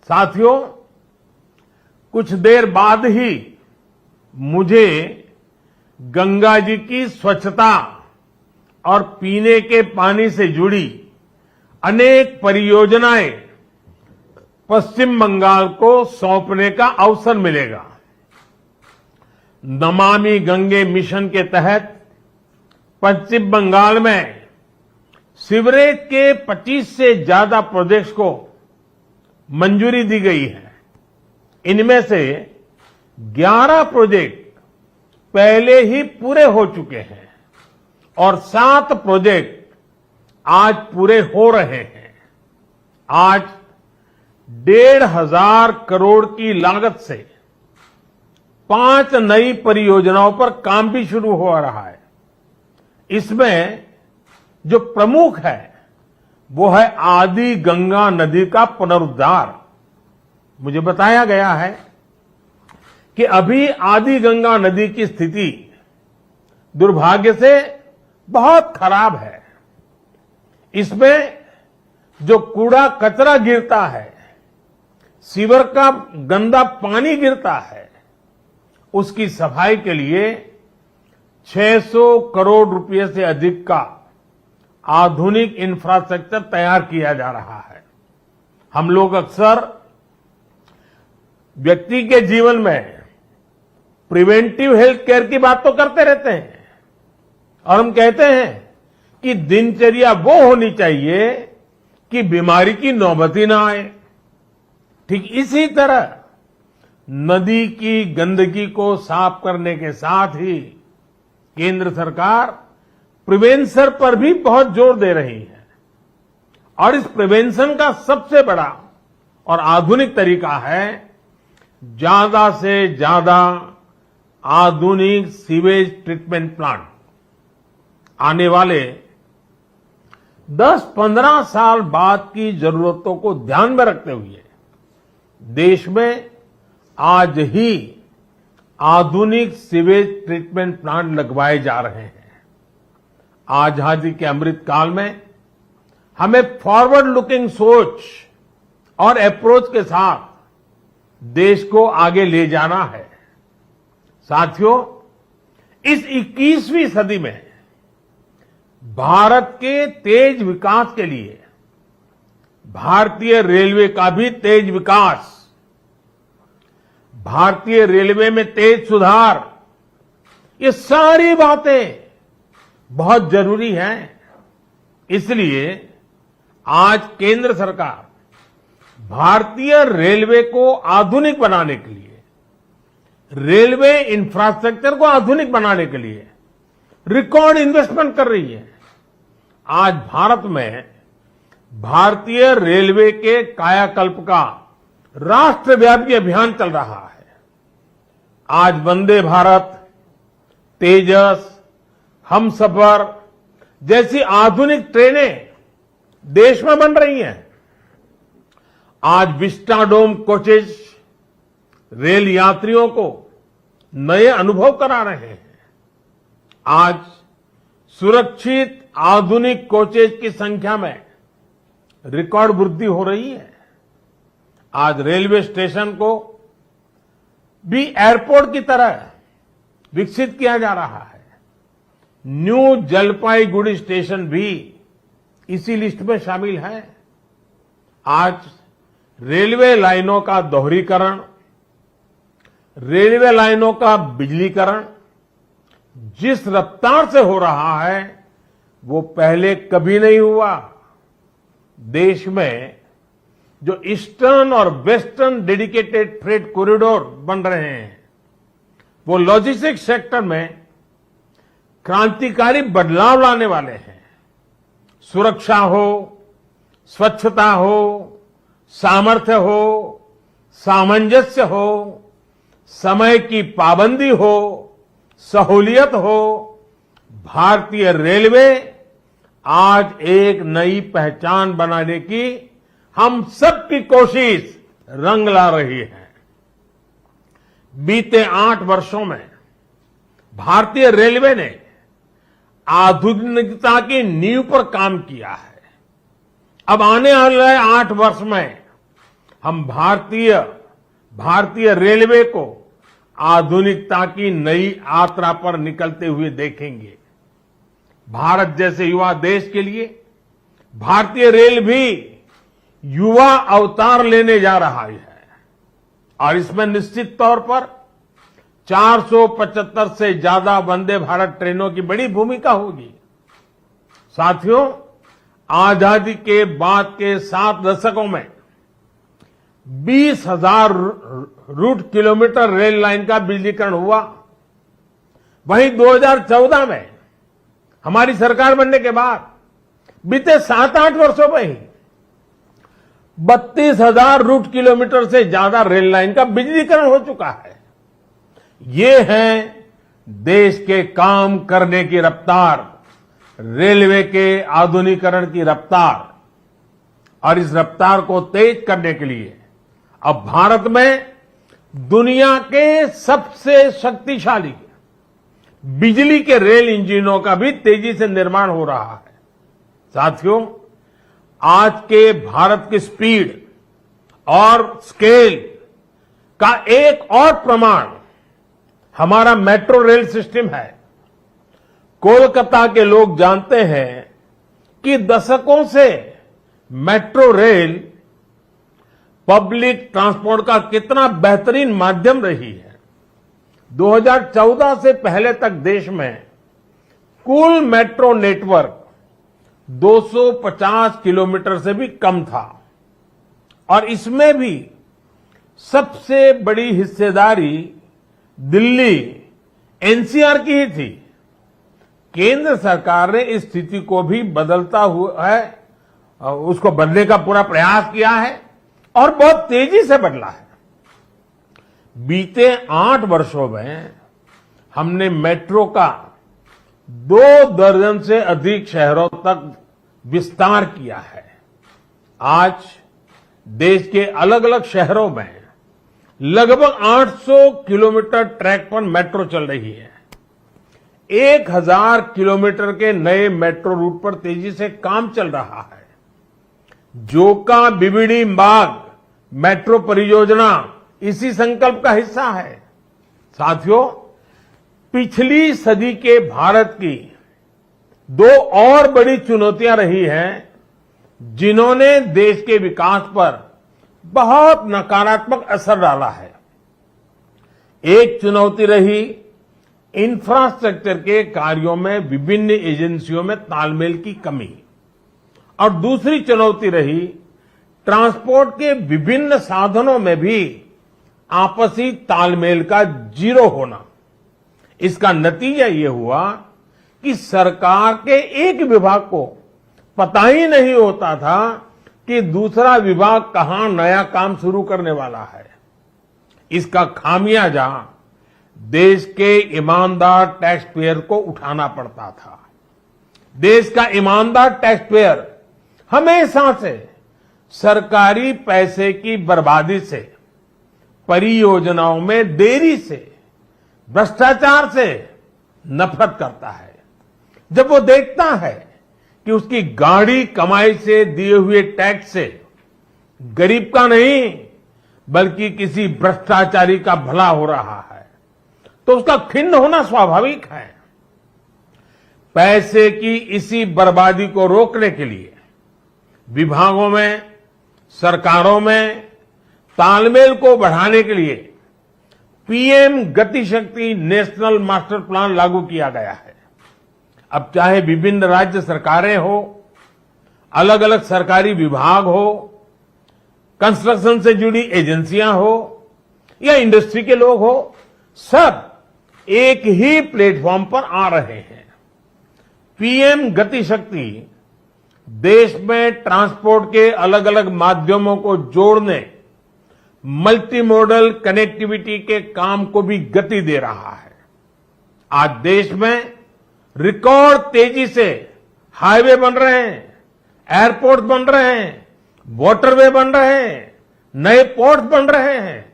साथियों, कुछ देर बाद ही मुझे गंगा जी की स्वच्छता और पीने के पानी से जुड़ी अनेक परियोजनाएं पश्चिम बंगाल को सौंपने का अवसर मिलेगा। नमामि गंगे मिशन के तहत पश्चिम बंगाल में सीवरेज के 25 से ज्यादा प्रोजेक्ट्स को मंजूरी दी गई है। इनमें से 11 प्रोजेक्ट पहले ही पूरे हो चुके हैं और 7 प्रोजेक्ट आज पूरे हो रहे हैं। आज 1,500 करोड़ की लागत से 5 नई परियोजनाओं पर काम भी शुरू हो रहा है। इसमें जो प्रमुख है वो है आदि गंगा नदी का पुनरुद्धार। मुझे बताया गया है कि अभी आदि गंगा नदी की स्थिति दुर्भाग्य से बहुत खराब है। इसमें जो कूड़ा कचरा गिरता है, सीवर का गंदा पानी गिरता है, उसकी सफाई के लिए 600 करोड़ रुपए से अधिक का आधुनिक इंफ्रास्ट्रक्चर तैयार किया जा रहा है। हम लोग अक्सर व्यक्ति के जीवन में प्रिवेंटिव हेल्थ केयर की बात तो करते रहते हैं और हम कहते हैं कि दिनचर्या वो होनी चाहिए कि बीमारी की नौबत ही ना आए। ठीक इसी तरह नदी की गंदगी को साफ करने के साथ ही केंद्र सरकार प्रिवेंशन पर भी बहुत जोर दे रही है और इस प्रिवेंशन का सबसे बड़ा और आधुनिक तरीका है ज्यादा से ज्यादा आधुनिक सीवेज ट्रीटमेंट प्लांट। आने वाले 10-15 साल बाद की जरूरतों को ध्यान में रखते हुए देश में आज ही आधुनिक सीवेज ट्रीटमेंट प्लांट लगवाए जा रहे हैं। आजादी के अमृत काल में हमें फॉरवर्ड लुकिंग सोच और अप्रोच के साथ देश को आगे ले जाना है। साथियों, इस 21वीं सदी में भारत के तेज विकास के लिए भारतीय रेलवे का भी तेज विकास, भारतीय रेलवे में तेज सुधार, ये सारी बातें बहुत जरूरी हैं। इसलिए आज केंद्र सरकार भारतीय रेलवे को आधुनिक बनाने के लिए, रेलवे इंफ्रास्ट्रक्चर को आधुनिक बनाने के लिए रिकॉर्ड इन्वेस्टमेंट कर रही है। आज भारत में भारतीय रेलवे के कायाकल्प का राष्ट्रव्यापी अभियान चल रहा है। आज वंदे भारत, तेजस, हमसफर जैसी आधुनिक ट्रेनें देश में बन रही हैं। आज विस्टाडोम कोचेज रेल यात्रियों को नए अनुभव करा रहे हैं। आज सुरक्षित आधुनिक कोचेज की संख्या में रिकॉर्ड वृद्धि हो रही है। आज रेलवे स्टेशन को भी एयरपोर्ट की तरह विकसित किया जा रहा है। न्यू जलपाईगुड़ी स्टेशन भी इसी लिस्ट में शामिल है। आज रेलवे लाइनों का दोहरीकरण, रेलवे लाइनों का बिजलीकरण जिस रफ्तार से हो रहा है वो पहले कभी नहीं हुआ। देश में जो ईस्टर्न और वेस्टर्न डेडिकेटेड फ्रेट कॉरिडोर बन रहे हैं वो लॉजिस्टिक्स सेक्टर में क्रांतिकारी बदलाव लाने वाले हैं। सुरक्षा हो, स्वच्छता हो, सामर्थ्य हो, सामंजस्य हो, समय की पाबंदी हो, सहूलियत हो, भारतीय रेलवे आज एक नई पहचान बनाने की हम सबकी कोशिश रंग ला रही है। बीते 8 वर्षों में भारतीय रेलवे ने आधुनिकता की नींव पर काम किया है। अब आने वाले 8 वर्ष में हम भारतीय रेलवे को आधुनिकता की नई यात्रा पर निकलते हुए देखेंगे। भारत जैसे युवा देश के लिए भारतीय रेल भी युवा अवतार लेने जा रहा है और इसमें निश्चित तौर पर 475 से ज्यादा वंदे भारत ट्रेनों की बड़ी भूमिका होगी। साथियों, आजादी के बाद के 7 दशकों में 20,000 रूट किलोमीटर रेल लाइन का बिजलीकरण हुआ। वहीं 2014 में हमारी सरकार बनने के बाद बीते 7-8 वर्षों में ही 32,000 रूट किलोमीटर से ज्यादा रेल लाइन का बिजलीकरण हो चुका है। ये है देश के काम करने की रफ्तार, रेलवे के आधुनिकीकरण की रफ्तार। और इस रफ्तार को तेज करने के लिए अब भारत में दुनिया के सबसे शक्तिशाली बिजली के रेल इंजनों का भी तेजी से निर्माण हो रहा है। साथियों, आज के भारत की स्पीड और स्केल का एक और प्रमाण हमारा मेट्रो रेल सिस्टम है। कोलकाता के लोग जानते हैं कि दशकों से मेट्रो रेल पब्लिक ट्रांसपोर्ट का कितना बेहतरीन माध्यम रही है। 2014 से पहले तक देश में कुल मेट्रो नेटवर्क 250 किलोमीटर से भी कम था और इसमें भी सबसे बड़ी हिस्सेदारी दिल्ली एनसीआर की ही थी। केंद्र सरकार ने इस स्थिति को भी बदलता हुआ है, उसको बदलने का पूरा प्रयास किया है और बहुत तेजी से बदला है। बीते 8 वर्षों में हमने मेट्रो का 2 दर्जन से अधिक शहरों तक विस्तार किया है। आज देश के अलग अलग शहरों में लगभग 800 किलोमीटर ट्रैक पर मेट्रो चल रही है। 1000 किलोमीटर के नए मेट्रो रूट पर तेजी से काम चल रहा है। जोका बीबीडी मार्ग मेट्रो परियोजना इसी संकल्प का हिस्सा है। साथियों, पिछली सदी के भारत की 2 और बड़ी चुनौतियां रही हैं जिन्होंने देश के विकास पर बहुत नकारात्मक असर डाला है। एक चुनौती रही इंफ्रास्ट्रक्चर के कार्यों में विभिन्न एजेंसियों में तालमेल की कमी और दूसरी चुनौती रही ट्रांसपोर्ट के विभिन्न साधनों में भी आपसी तालमेल का जीरो होना। इसका नतीजा ये हुआ कि सरकार के एक विभाग को पता ही नहीं होता था कि दूसरा विभाग कहां नया काम शुरू करने वाला है। इसका खामियाजा देश के ईमानदार टैक्स पेयर को उठाना पड़ता था। देश का ईमानदार टैक्स पेयर हमेशा से सरकारी पैसे की बर्बादी से, परियोजनाओं में देरी से, भ्रष्टाचार से नफरत करता है। जब वो देखता है कि उसकी गाढ़ी कमाई से दिए हुए टैक्स से गरीब का नहीं बल्कि किसी भ्रष्टाचारी का भला हो रहा है, तो उसका खिन्न होना स्वाभाविक है। पैसे की इसी बर्बादी को रोकने के लिए विभागों में, सरकारों में तालमेल को बढ़ाने के लिए पीएम गति शक्ति नेशनल मास्टर प्लान लागू किया गया है। अब चाहे विभिन्न राज्य सरकारें हो, अलग अलग सरकारी विभाग हो, कंस्ट्रक्शन से जुड़ी एजेंसियां हो या इंडस्ट्री के लोग हो, सब एक ही प्लेटफॉर्म पर आ रहे हैं। पीएम गति शक्ति देश में ट्रांसपोर्ट के अलग अलग माध्यमों को जोड़ने, मल्टी मॉडल कनेक्टिविटी के काम को भी गति दे रहा है। आज देश में रिकॉर्ड तेजी से हाईवे बन रहे हैं, एयरपोर्ट बन रहे हैं, वाटरवे बन रहे हैं, नए पोर्ट बन रहे हैं।